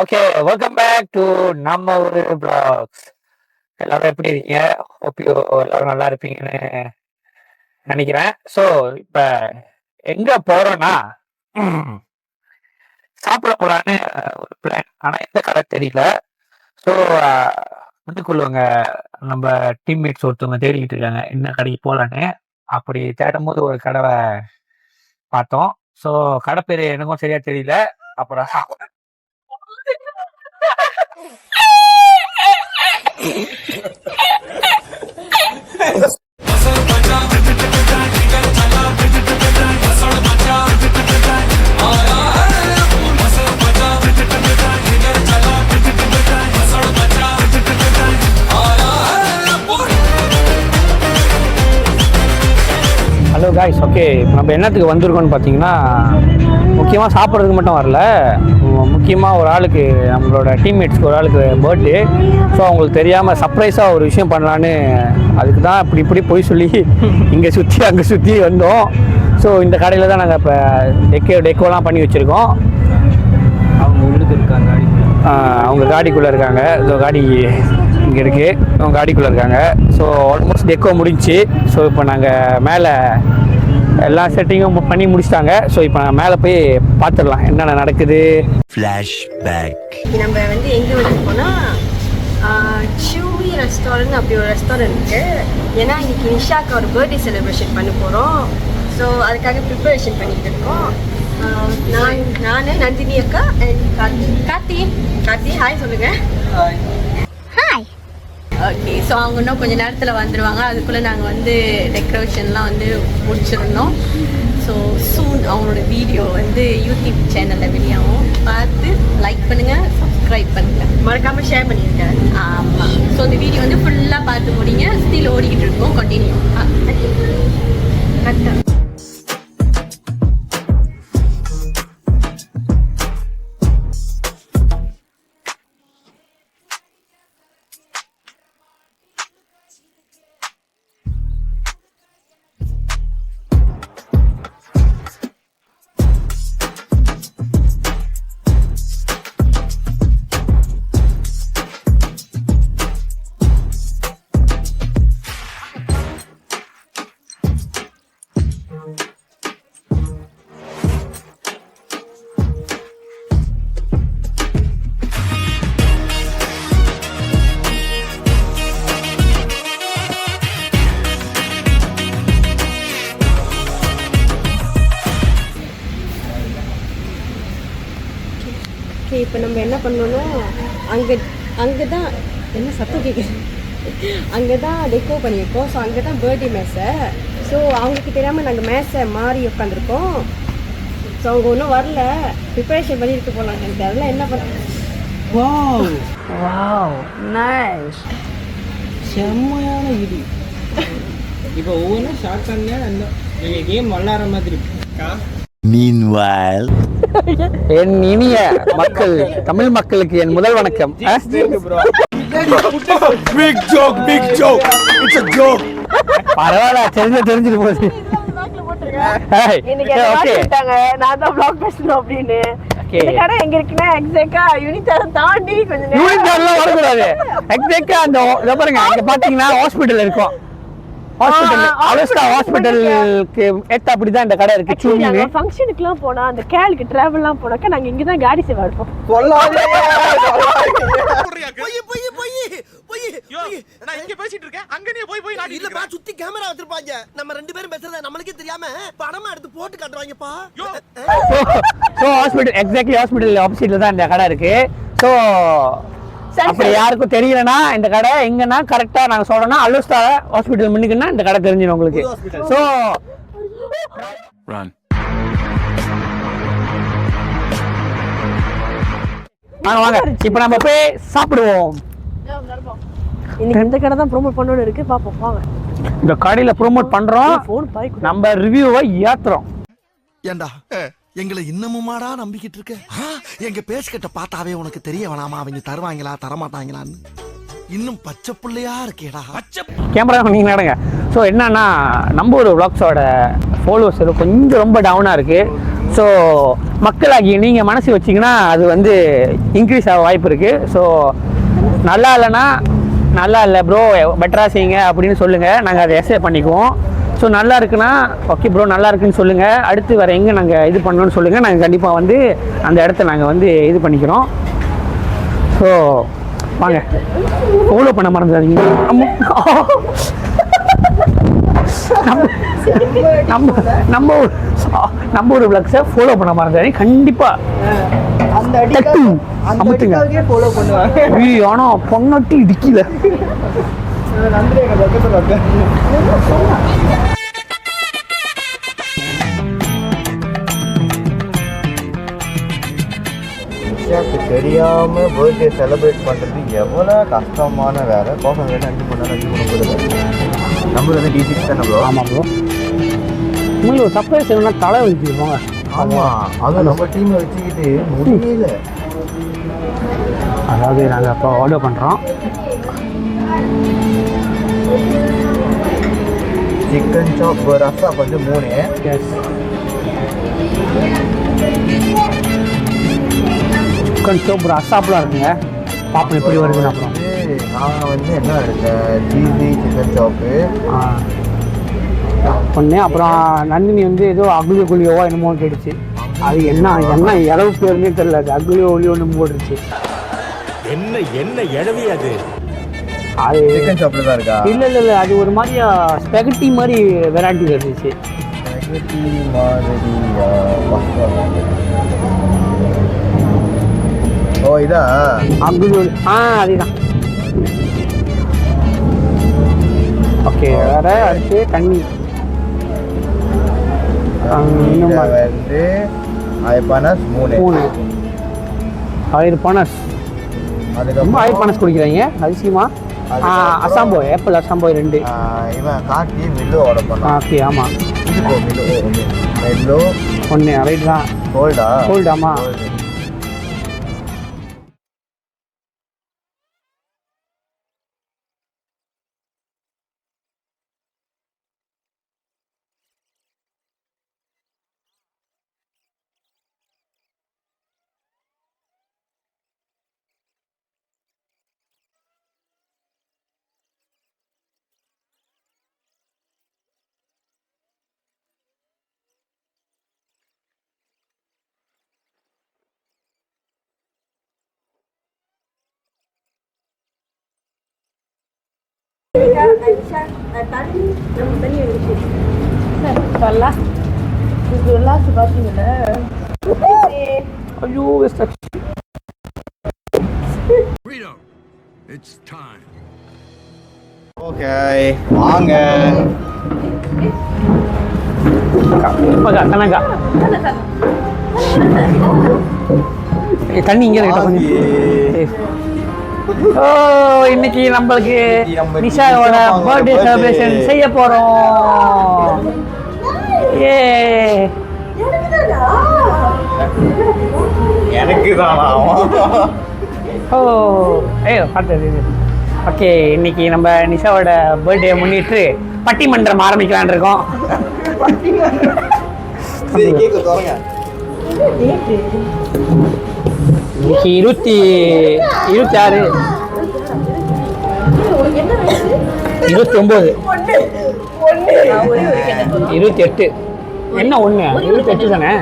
Okay, welcome back to நம்ம ஒரு blocks. எல்லாரும் எப்படி இருக்கீங்க? ஹோப் யூ எல்லாரும் நல்லா இருப்பீங்கன்னு நினைக்கிறேன். ஸோ இப்போ எங்க போறோம்னா சாப்பிட போலான்னு ஒரு பிளான். ஆனால் எந்த கடை தெரியல. ஸோ வந்துக்குள்ளவங்க நம்ம டீம்மேட்ஸ் ஒருத்தவங்க தேடிக்கிட்டு இருக்காங்க என்ன கடைக்கு போகலான்னு. அப்படி தேடும் போது ஒரு கடவை பார்த்தோம். ஸோ கடை பேர் எனக்கும் சரியா தெரியல. அப்புறம் ஹலோ காய்ஸ், ஓகே, இப்போ நம்ம என்னத்துக்கு வந்திருக்கோம்னு பார்த்தீங்கன்னா, முக்கியமாக சாப்பிட்றதுக்கு மட்டும் வரல. முக்கியமாக ஒரு ஆளுக்கு, நம்மளோட டீம்மேட்ஸ்க்கு ஒரு ஆளுக்கு பர்த்டே. ஸோ அவங்களுக்கு தெரியாமல் சர்ப்ரைஸாக ஒரு விஷயம் பண்ணலான்னு, அதுக்கு தான் இப்படி போய் சொல்லி இங்கே சுற்றி அங்கே சுற்றி வந்தோம். ஸோ இந்த கடையில் தான் நாங்கள் இப்போ டெக்கோலாம் பண்ணி வச்சுருக்கோம். அவங்க உள்ளுக்கு இருக்காங்க, அவங்க காடிக்குள்ளே இருக்காங்க. ஸோ காடி இங்கே இருக்குது, அவங்க காடிக்குள்ளே இருக்காங்க. ஸோ ஆல்மோஸ்ட் டெக்கோ முடிஞ்சிச்சு. ஸோ இப்போ நாங்கள் மேலே எல்லா செட்டிங்கும் பண்ணி முடிச்சிட்டாங்க. ஸோ இப்போ நாங்கள் மேலே போய் பார்த்துடலாம் என்னென்ன நடக்குது. ஃப்ளாஷ்பேக். நம்ம வந்து எங்கே வந்திருக்கோம்னா சூவி ரெஸ்டாரண்ட், அப்படி ஒரு ரெஸ்டாரண்ட் இருக்குது. ஏன்னா இன்னைக்கு நிஷாக்கு ஒரு பர்த்டே செலிப்ரேஷன் பண்ண போகிறோம். ஸோ அதுக்காக ப்ரிப்பரேஷன் பண்ணிட்டு இருக்கோம். நான் நந்தினி அக்கா அண்ட் கார்த்தி ஹாய் சொல்லுங்கள். ஹாய். ஓகே, ஸோ அவங்க இன்னும் கொஞ்சம் நேரத்தில் வந்துடுவாங்க. அதுக்குள்ளே நாங்கள் வந்து டெக்கரேஷன்லாம் வந்து முடிச்சிடணும். ஸோ சூன் அவங்களோட வீடியோ வந்து யூடியூப் சேனலில் வெளியாகும். பார்த்து லைக் பண்ணுங்கள், சப்ஸ்கிரைப் பண்ணுங்கள், மறக்காமல் ஷேர் பண்ணிடுங்க. ஆமாம், ஸோ இந்த வீடியோ வந்து ஃபுல்லாக பார்த்து முடிங்க. ஸ்டில் ஓடிக்கிட்டு இருக்கோம், கண்டினியூ. கரெக்டாக. இப்போ நம்ம என்ன பண்ணோன்னா, அங்கே தான் என்ன சத்தம் கேட்குது, அங்கே தான் டெக்கோ பண்ணியிருக்கோம். ஸோ அங்கே தான் பர்த்டே மேஸை. ஸோ அவங்களுக்கு தெரியாமல் நாங்கள் மேஸை மாறி உட்காந்துருக்கோம். ஸோ அவங்க ஒன்றும் வரல, ப்ரிப்பரேஷன் பண்ணிட்டு போகலாம். எனக்கு அதெல்லாம் என்ன பண்ண. வாவ் நைஸ், செம்மையான இது. இப்போ ஒவ்வொன்றும் ஷார்ட் பண்ண நீங்கள் கேம் விளாட்ற மாதிரி இருக்கா. Meanwhile, என் இனிய மக்கள், தமிழ் மக்களுக்கு என் முதல் வணக்கம். big joke, it's a joke. பரவாயில்ல, தெரிஞ்சுட்டு போகுது. நான் தான் vlog பேசணும் அப்படின்னு. இந்த கடை எங்க இருக்குன்னா எக்ஸாக்ட்டா யூனிட்டார் தாண்டி கொஞ்சம் யூனிட்டார்லாம் வரக்கூடாது. எக்ஸாக்ட்டா அந்த பாருங்க, இங்க பாத்தீங்கன்னா ஹாஸ்பிடல் இருக்கும். ஹாஸ்பிட்டலுக்கு ஏத்த அப்படிதான் இந்த கடை இருக்கு. சூமிங்க ஃபங்க்ஷனுக்குலாம் போனா, அந்த கேலுக்கு டிராவல்லாம் போனாக்க நாங்க இங்க தான் காடி சேவா இருப்போம். நான் இங்க பேசிட்டு இருக்கேன், அங்க நீ போய் நான் இல்லப்பா, சுத்தி கேமரா வச்சிருப்பாங்க. நம்ம ரெண்டு பேரும் பேசுறத நமக்கே தெரியாம படமா எடுத்து போட்டு காட்டுவாங்கப்பா. சோ ஹாஸ்பிடல், எக்ஸாக்ட்லி ஹாஸ்பிடல் ஆப்போசிட்ல தான் இந்த கடை இருக்கு. சோ அப்படி யாருக்கும் தெரியலனா இந்த கடை எங்கன்னா கரெக்டா நாங்க சொல்றோம்னா அலுஸ்தா ஹாஸ்பிடல் முன்னுக்குன்னா இந்த கடை தெரிஞ்சிடும் உங்களுக்கு. So run. வாங்க இப்போ நம்ம போய் சாப்பிடுவோம். இன்னைக்கு இந்த கடை தான் ப்ரோமோட் பண்ணனும் இருக்கு, பாப்போம் வாங்க. இந்த கடையில ப்ரோமோட் பண்றோம், நம்ம ரிவ்யூவை ஏத்துறோம். ஏண்டா எங்களை இன்னமுமாடா நம்பிக்கிட்டு இருக்க? எங்க பேசிக்கிட்ட பார்த்தாவே உனக்கு தெரிய வேணாமா அவங்க தருவாங்களா தரமாட்டாங்களான்னு? இன்னும் பச்சை பிள்ளையா இருக்கேடா. கேமரா நீங்க நடங்க. ஸோ என்னன்னா, நம்ம ஒரு விளாக்ஸோட ஃபாலோவர்ஸ் கொஞ்சம் ரொம்ப டவுனாக இருக்குது. ஸோ மக்களாகி நீங்கள் மனசு வச்சிங்கன்னா அது வந்து இன்க்ரீஸ் ஆக வாய்ப்பு இருக்குது. ஸோ நல்லா இல்லைன்னா நல்லா இல்லை ப்ரோ பெட்டராக செய்யுங்க அப்படின்னு சொல்லுங்கள், நாங்கள் அதை எஸ்ஏ பண்ணிக்குவோம். ஸோ நல்லா இருக்குன்னா ஓகே ப்ரோ நல்லா இருக்குன்னு சொல்லுங்கள், அடுத்து வேறு எங்கே நாங்கள் இது பண்ணணும்னு சொல்லுங்கள், நாங்கள் கண்டிப்பாக வந்து அந்த இடத்த நாங்கள் வந்து இது பண்ணிக்கிறோம். ஸோ வாங்க ஃபாலோ பண்ண மறந்துடாதீங்க. நம்ம ஒரு பிளாக்ஸை ஃபாலோ பண்ண மறந்துடாதீங்க கண்டிப்பாக. ஃபாலோ பண்ணுவாங்க. ஆனால் பொண்ணாட்டி இடிக்கல. தெரியாம பர்த்டே செலிப்ரேட் பண்றது எவ்வளோ கஷ்டமான வேலை. கோபம் வேலை 5 மணி நேரம் 5 மணி நேரம் நம்ம வந்து D6 தானே ப்ரோ. ஆமாம் ப்ரோ, உங்களுக்கு ஒரு சர்ப்ரைஸ் வேணும்னா தலை வச்சுருப்போங்க. ஆமாம், அதுவும் நம்ம டீமை வச்சுக்கிட்டு முடியல. அதாவது நாங்கள் அப்போ ஆர்டர் பண்ணுறோம். சிக்கன் சாப் ரசா வந்து 3. எஸ், சிக்கன் சோப் ரசாப்லாம் இருக்குங்க. பார்ப்போம் எப்படி வருதுன்னு. அப்புறம் நான் வந்து என்ன எடுத்தேன், சீஸி சிக்கன் சாப்பு ஒன்று. அப்புறம் நந்தினி வந்து ஏதோ அகுலி குழியோவோ என்னமோ கேட்டுச்சு. அது என்ன இளவு பேருன்னே தெரியல. அது அகுலியோ ஒளியோ ஒன்று போட்டுருச்சு. என்ன இழவி அது? அது சிக்கன் சாப்பில் தான் இருக்கா? இல்லை அது ஒரு மாதிரியா ஸ்பெகட்டி மாதிரி வெரைட்டி இருந்துச்சு. ஸ்பெகட்டி மாதிரியா? ஓ இதா அகுலி அதுதான். ஓகே, வேற அடுத்து தண்ணி வந்து ஐபானஸ் 3 ஆயிரம் பனஸ். ரொம்ப ஆயிரம் பனஸ் குடிக்கிறாங்க அதிசயமா. அசாம்போ ஆப்பிள் அசாம்போ 2. இவன் காட்டி மில்லோ ஆர்டர் பண்ணான். ஓகே ஆமாம், மில்லோ 1 ரைட் தான். கோல்டு ஆமாம். ஐயோ ஓகே வாங்க. தண்ணி இங்கே கொஞ்சம். ஓ இன்னைக்கு நம்மளுக்கு நிஷாவோட பர்த்டே செலிப்ரேஷன் செய்ய போறோம். ஏ எனக்கு தானா? ஓ ஐயோ பார்த்தது. ஓகே, இன்னைக்கு நம்ம நிஷாவோட பர்த்டே முன்னிட்டு பட்டிமன்றம் ஆரம்பிக்கலான் இருக்கோம். சரி கேக்க தரங்க. இன்னைக்கு 26 29 28 என்ன 1 28 தானே?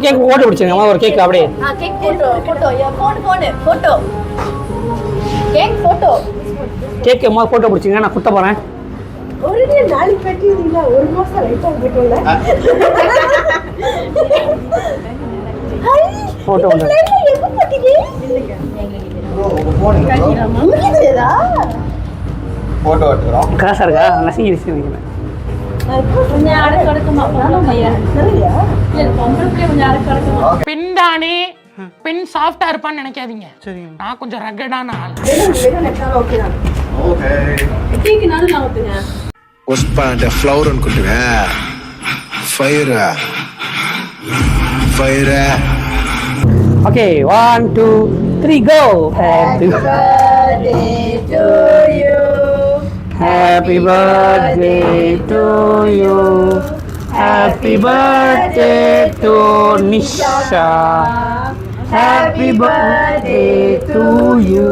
கேக் ஓட்டு பிடிச்சிருங்க ஒரு கேக் அப்படியே. கேக் போட்டோ பிடிச்சிங்க, நான் குத்த போறேன். போட்டோ போட்டோ எடுக்கிறோம். காசா இருக்கா? நசிங்கி நினைக்கிறேன். பெண் தானே, பெண் சாஃப்டா இருப்பான்னு நினைக்காதீங்க. நான் கொஞ்சம் ரகடான ஆள். உஸ்பாண்ட ஃப்ளவர் கொடுங்க. Fire. Okay 1 2 3 go. Happy birthday to you. Happy birthday to Nisha. Happy birthday to you.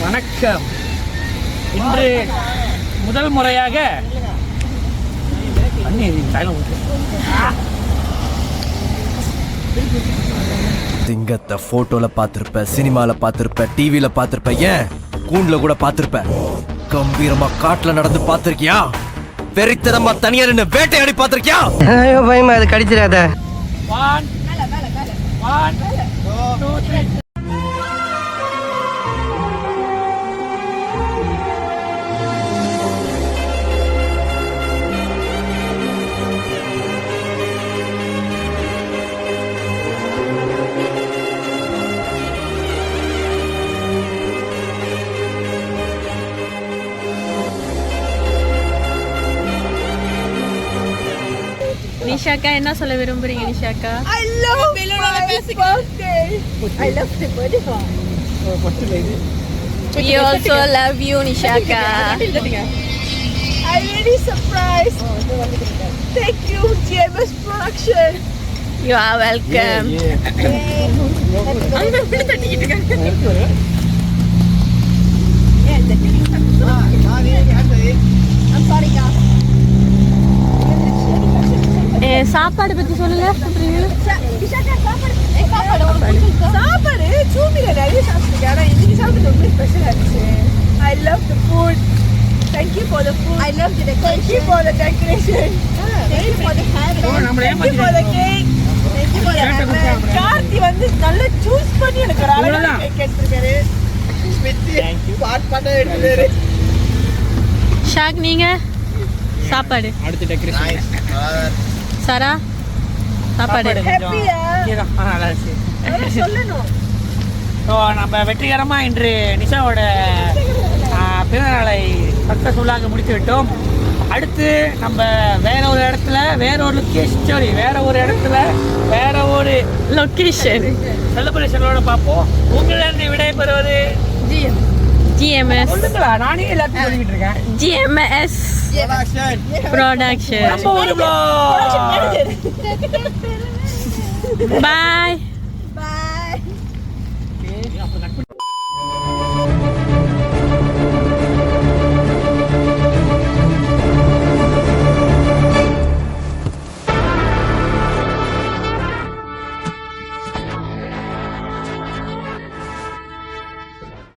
வணக்கம். இன்று முதல் முறையாக சிங்கத்தை போட்டோல பார்த்திருப்ப, சினிமால பார்த்திருப்ப, டிவில பார்த்திருப்ப, ஏன் கூண்டுல கூட பார்த்திருப்ப. கம்பீரமா காட்டுல நடந்து பார்த்திருக்கியா? வெறித்தனமா தனியா நின்னு வேட்டையாடி பார்த்திருக்கியா? ஐயோ பயமா, அது கடிச்சிடாத. 1 2 3. நிஷாக்கா என்ன சொல்ல விரும்புறீங்க? நிஷாக்கா I love my birthday. I love the birthday. We also love you, Nishaka. I'm very surprised. Thank you, GMS Production. You are welcome. I'm sorry, guys. சாப்பாடு பத்தி சொல்லுங்க. சாப்பாடு சூமில நிறைய சாப்பிட்டுருக்கேன். ஆனால் இன்னைக்கு சாப்பிட்டு ரொம்ப ஸ்பெஷலாக இருந்துச்சு. I love the food. Thank you for the food. I love the decoration. Thank you for the decoration. Thank you for the hammer. Thank you for the cake. Thank you for the hammer. Karthi வந்து நல்லா choose பண்ணி எனக்கு ஒரு அழகான cake எடுத்துருக்காரு. Thank you. பாட் எடுத்துறாரு. Shock நீங்க சாப்பாடு அடுத்து டெக்கரேஷன். சாரா சாப்பாடு ஹேப்பியா சொல்லணும். ஸோ நம்ம வெற்றிகரமாக இன்று நிஷாவோட பிறந்தநாளை சக்ஸஸ்ஃபுல்லாக முடித்து விட்டோம். அடுத்து நம்ம வேற ஒரு இடத்துல வேற ஒரு லொக்கேஷன் செலிப்ரேஷனோட பார்ப்போம். உங்களிடம் விடைபெறுவது GMS. சொல்லுங்களா, நானே எல்லாத்தையும் சொல்லிட்டு இருக்கேன். GMS Production. நம்ம ஒரு Bye.